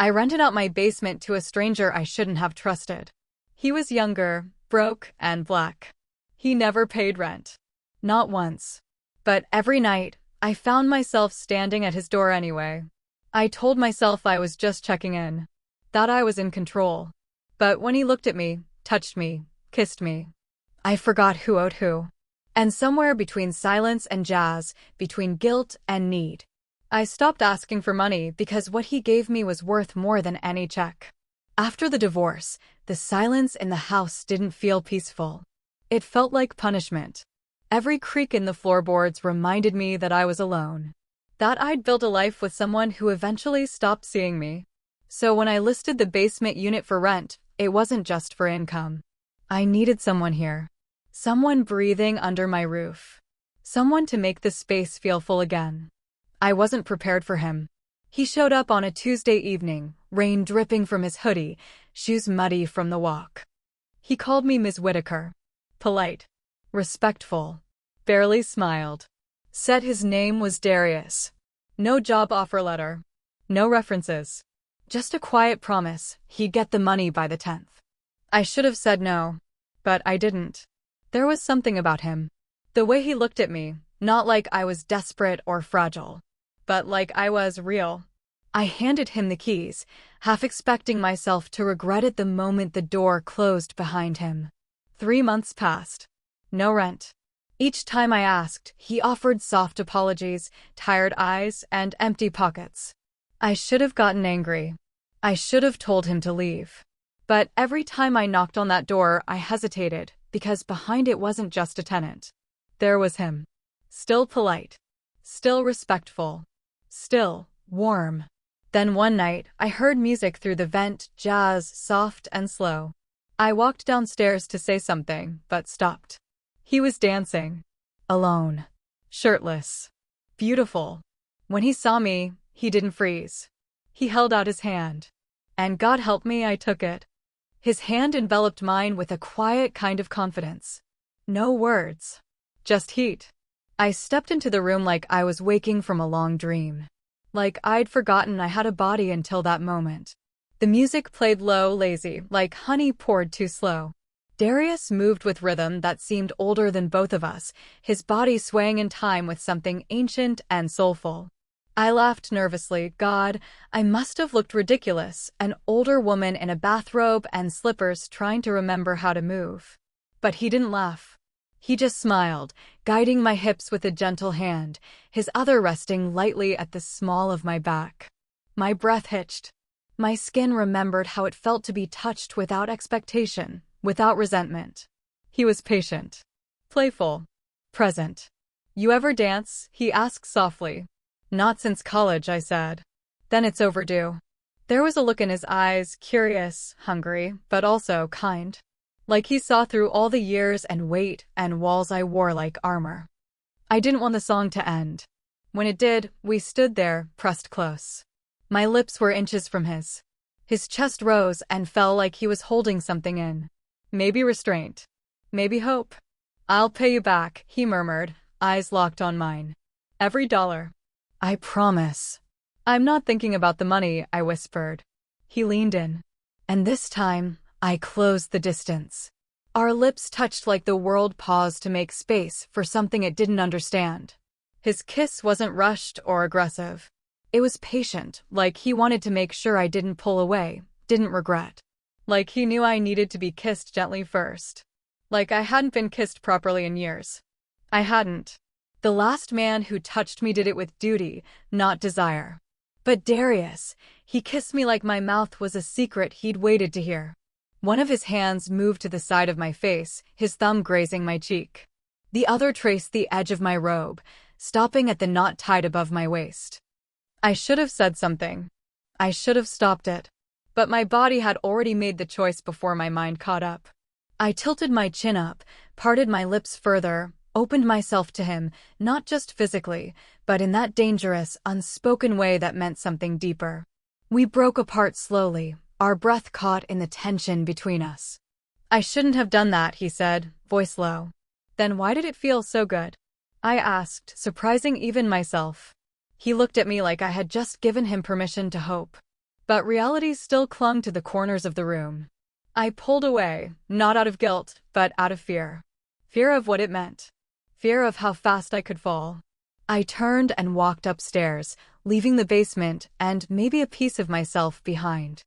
I rented out my basement to a stranger I shouldn't have trusted. He was younger, broke, and black. He never paid rent. Not once. But every night, I found myself standing at his door anyway. I told myself I was just checking in, that I was in control. But when he looked at me, touched me, kissed me, I forgot who owed who. And somewhere between silence and jazz, between guilt and need, I stopped asking for money because what he gave me was worth more than any check. After the divorce, the silence in the house didn't feel peaceful. It felt like punishment. Every creak in the floorboards reminded me that I was alone, that I'd built a life with someone who eventually stopped seeing me. So when I listed the basement unit for rent, it wasn't just for income. I needed someone here. Someone breathing under my roof. Someone to make the space feel full again. I wasn't prepared for him. He showed up on a Tuesday evening, rain dripping from his hoodie, shoes muddy from the walk. He called me Ms. Whitaker. Polite. Respectful. Barely smiled. Said his name was Darius. No job offer letter. No references. Just a quiet promise he'd get the money by the 10th. I should have said no. But I didn't. There was something about him. The way he looked at me, not like I was desperate or fragile, but like I was real. I handed him the keys, half expecting myself to regret it the moment the door closed behind him. 3 months passed. No rent. Each time I asked, he offered soft apologies, tired eyes, and empty pockets. I should have gotten angry. I should have told him to leave. But every time I knocked on that door, I hesitated, because behind it wasn't just a tenant. There was him. Still polite. Still respectful. Still warm. Then one night, I heard music through the vent, jazz, soft and slow. I walked downstairs to say something, but stopped. He was dancing. Alone. Shirtless. Beautiful. When he saw me, he didn't freeze. He held out his hand. And God help me, I took it. His hand enveloped mine with a quiet kind of confidence. No words. Just heat. I stepped into the room like I was waking from a long dream. Like I'd forgotten I had a body until that moment. The music played low, lazy, like honey poured too slow. Darius moved with rhythm that seemed older than both of us, his body swaying in time with something ancient and soulful. I laughed nervously. God, I must have looked ridiculous, an older woman in a bathrobe and slippers trying to remember how to move. But he didn't laugh. He just smiled, guiding my hips with a gentle hand, his other resting lightly at the small of my back. My breath hitched. My skin remembered how it felt to be touched without expectation, without resentment. He was patient. Playful. Present. You ever dance? He asked softly. Not since college, I said. Then it's overdue. There was a look in his eyes, curious, hungry, but also kind. Like he saw through all the years and weight and walls I wore like armor. I didn't want the song to end. When it did, we stood there, pressed close. My lips were inches from his. His chest rose and fell like he was holding something in. Maybe restraint. Maybe hope. I'll pay you back, he murmured, eyes locked on mine. Every dollar. I promise. I'm not thinking about the money, I whispered. He leaned in. And this time, I closed the distance. Our lips touched like the world paused to make space for something it didn't understand. His kiss wasn't rushed or aggressive. It was patient, like he wanted to make sure I didn't pull away, didn't regret. Like he knew I needed to be kissed gently first. Like I hadn't been kissed properly in years. I hadn't. The last man who touched me did it with duty, not desire. But Darius, he kissed me like my mouth was a secret he'd waited to hear. One of his hands moved to the side of my face, his thumb grazing my cheek. The other traced the edge of my robe, stopping at the knot tied above my waist. I should have said something. I should have stopped it. But my body had already made the choice before my mind caught up. I tilted my chin up, parted my lips further, opened myself to him, not just physically, but in that dangerous, unspoken way that meant something deeper. We broke apart slowly, our breath caught in the tension between us. I shouldn't have done that, he said, voice low. Then why did it feel so good? I asked, surprising even myself. He looked at me like I had just given him permission to hope. But reality still clung to the corners of the room. I pulled away, not out of guilt, but out of fear. Fear of what it meant. Fear of how fast I could fall. I turned and walked upstairs, leaving the basement and maybe a piece of myself behind.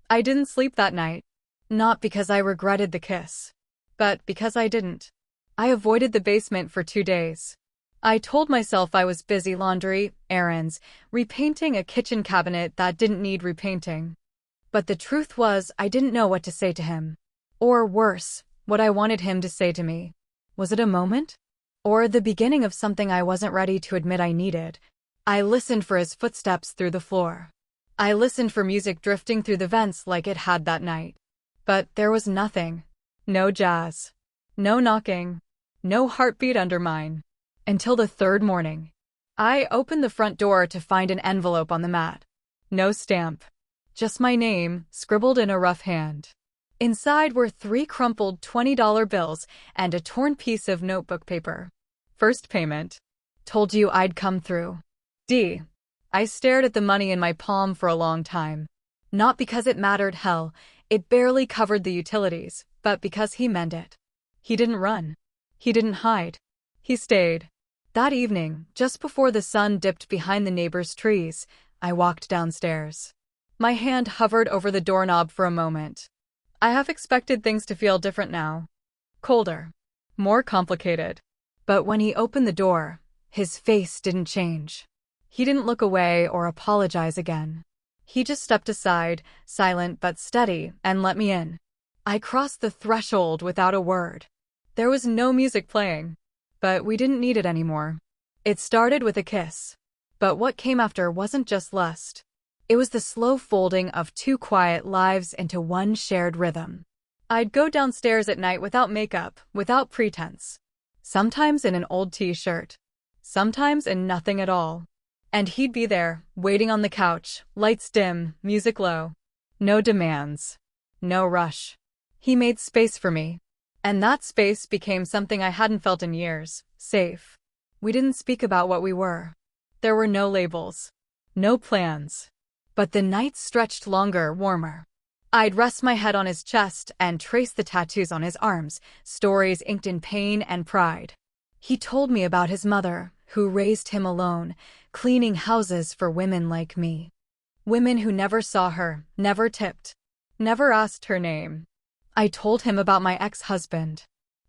I didn't sleep that night. Not because I regretted the kiss, but because I didn't. I avoided the basement for 2 days. I told myself I was busy laundry, errands, repainting a kitchen cabinet that didn't need repainting. But the truth was, I didn't know what to say to him. Or worse, what I wanted him to say to me. Was it a moment? Or the beginning of something I wasn't ready to admit I needed? I listened for his footsteps through the floor. I listened for music drifting through the vents like it had that night. But there was nothing. No jazz. No knocking. No heartbeat under mine. Until the 3rd morning. I opened the front door to find an envelope on the mat. No stamp. Just my name, scribbled in a rough hand. Inside were 3 crumpled $20 bills and a torn piece of notebook paper. First payment. Told you I'd come through. D. I stared at the money in my palm for a long time. Not because it mattered, hell, it barely covered the utilities, but because he meant it. He didn't run. He didn't hide. He stayed. That evening, just before the sun dipped behind the neighbor's trees, I walked downstairs. My hand hovered over the doorknob for a moment. I half expected things to feel different now. Colder. More complicated. But when he opened the door, his face didn't change. He didn't look away or apologize again. He just stepped aside, silent but steady, and let me in. I crossed the threshold without a word. There was no music playing. But we didn't need it anymore. It started with a kiss. But what came after wasn't just lust. It was the slow folding of 2 quiet lives into one shared rhythm. I'd go downstairs at night without makeup, without pretense. Sometimes in an old t-shirt. Sometimes in nothing at all. And he'd be there, waiting on the couch, lights dim, music low. No demands. No rush. He made space for me. And that space became something I hadn't felt in years, safe. We didn't speak about what we were. There were no labels. No plans. But the nights stretched longer, warmer. I'd rest my head on his chest and trace the tattoos on his arms, stories inked in pain and pride. He told me about his mother, who raised him alone, cleaning houses for women like me. Women who never saw her, never tipped, never asked her name. I told him about my ex-husband.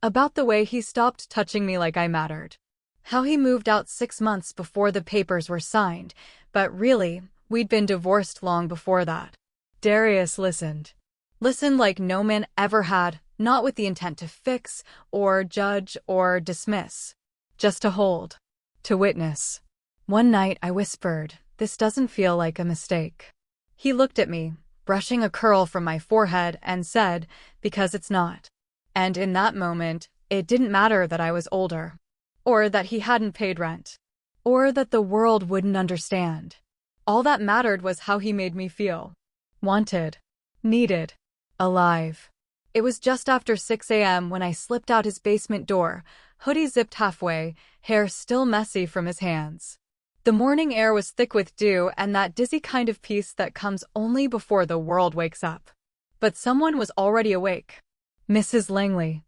About the way he stopped touching me like I mattered. How he moved out 6 months before the papers were signed, but really, we'd been divorced long before that. Darius listened. Listened like no man ever had, not with the intent to fix, or judge, or dismiss. Just to hold. To witness. One night I whispered, "This doesn't feel like a mistake." He looked at me, brushing a curl from my forehead, and said, "Because it's not." And in that moment, it didn't matter that I was older. Or that he hadn't paid rent. Or that the world wouldn't understand. All that mattered was how he made me feel. Wanted. Needed. Alive. It was just after 6 a.m. when I slipped out his basement door, hoodie zipped halfway, hair still messy from his hands. The morning air was thick with dew and that dizzy kind of peace that comes only before the world wakes up. But someone was already awake. Mrs. Langley.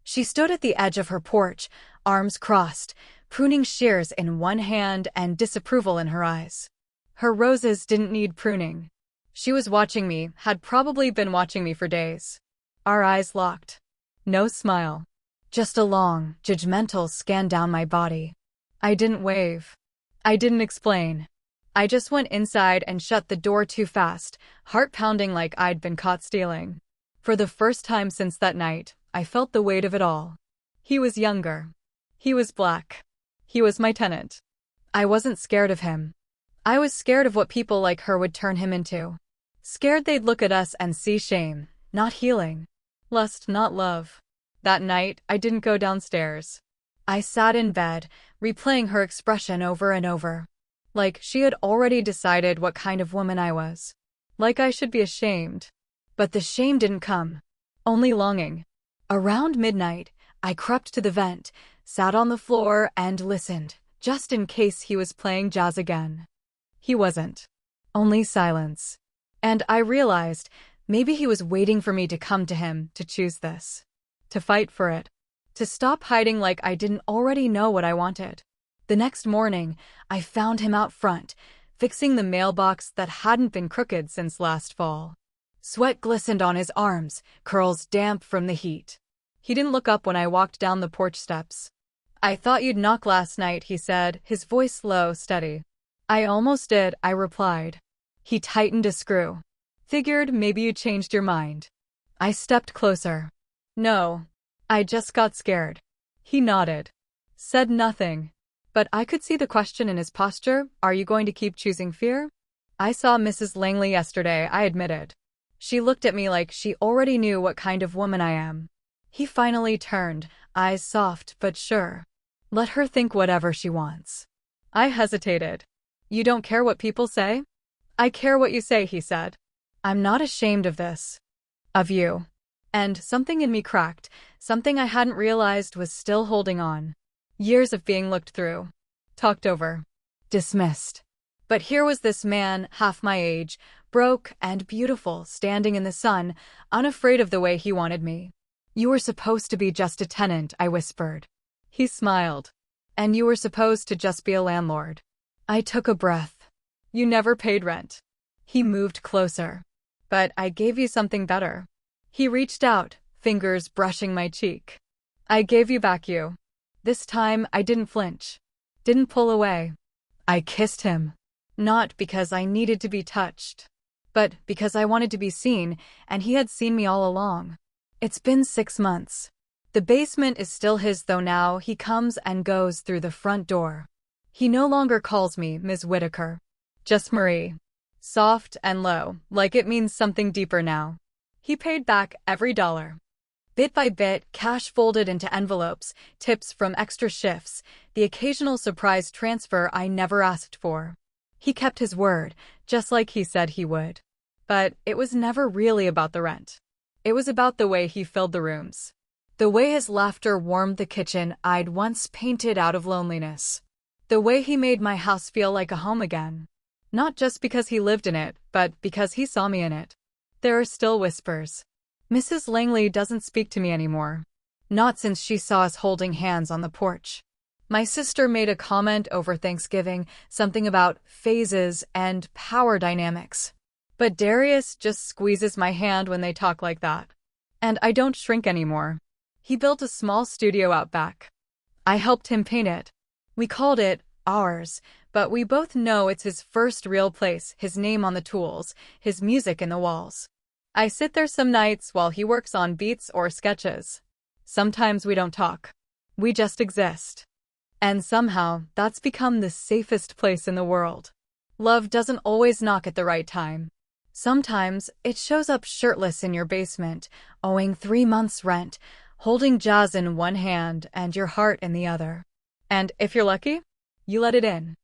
She stood at the edge of her porch, arms crossed, pruning shears in one hand and disapproval in her eyes. Her roses didn't need pruning. She was watching me, had probably been watching me for days. Our eyes locked. No smile. Just a long, judgmental scan down my body. I didn't wave. I didn't explain. I just went inside and shut the door too fast, heart pounding like I'd been caught stealing. For the first time since that night, I felt the weight of it all. He was younger. He was black. He was my tenant. I wasn't scared of him. I was scared of what people like her would turn him into. Scared they'd look at us and see shame, not healing. Lust, not love. That night, I didn't go downstairs. I sat in bed, replaying her expression over and over. Like she had already decided what kind of woman I was. Like I should be ashamed. But the shame didn't come. Only longing. Around midnight, I crept to the vent, sat on the floor and listened, just in case he was playing jazz again. He wasn't. Only silence. And I realized maybe he was waiting for me to come to him to choose this, to fight for it, to stop hiding like I didn't already know what I wanted. The next morning, I found him out front, fixing the mailbox that hadn't been crooked since last fall. Sweat glistened on his arms, curls damp from the heat. He didn't look up when I walked down the porch steps. "I thought you'd knock last night," he said, his voice low, steady. "I almost did," I replied. He tightened a screw. "Figured maybe you changed your mind." I stepped closer. "No, I just got scared." He nodded. Said nothing. But I could see the question in his posture. "Are you going to keep choosing fear?" "I saw Mrs. Langley yesterday," I admitted. She looked at me like she already knew what kind of woman I am. He finally turned, eyes soft but sure. "Let her think whatever she wants." I hesitated. "You don't care what people say?" "I care what you say," he said. "I'm not ashamed of this. Of you." And something in me cracked, something I hadn't realized was still holding on. Years of being looked through, talked over, dismissed. But here was this man, half my age, broke and beautiful, standing in the sun, unafraid of the way he wanted me. "You were supposed to be just a tenant," I whispered. He smiled. "And you were supposed to just be a landlord." I took a breath. "You never paid rent." He moved closer. "But I gave you something better." He reached out, fingers brushing my cheek. "I gave you back you." This time I didn't flinch. Didn't pull away. I kissed him. Not because I needed to be touched, but because I wanted to be seen, and he had seen me all along. It's been 6 months. The basement is still his, though now he comes and goes through the front door. He no longer calls me Ms. Whitaker. Just Marie. Soft and low, like it means something deeper now. He paid back every dollar. Bit by bit, cash folded into envelopes, tips from extra shifts, the occasional surprise transfer I never asked for. He kept his word, just like he said he would. But it was never really about the rent. It was about the way he filled the rooms. The way his laughter warmed the kitchen I'd once painted out of loneliness. The way he made my house feel like a home again. Not just because he lived in it, but because he saw me in it. There are still whispers. Mrs. Langley doesn't speak to me anymore. Not since she saw us holding hands on the porch. My sister made a comment over Thanksgiving, something about phases and power dynamics. But Darius just squeezes my hand when they talk like that. And I don't shrink anymore. He built a small studio out back. I helped him paint it. We called it ours, but we both know it's his first real place, his name on the tools, his music in the walls. I sit there some nights while he works on beats or sketches. Sometimes we don't talk. We just exist. And somehow, that's become the safest place in the world. Love doesn't always knock at the right time. Sometimes, it shows up shirtless in your basement, owing 3 months' rent, holding jazz in one hand and your heart in the other. And if you're lucky, you let it in.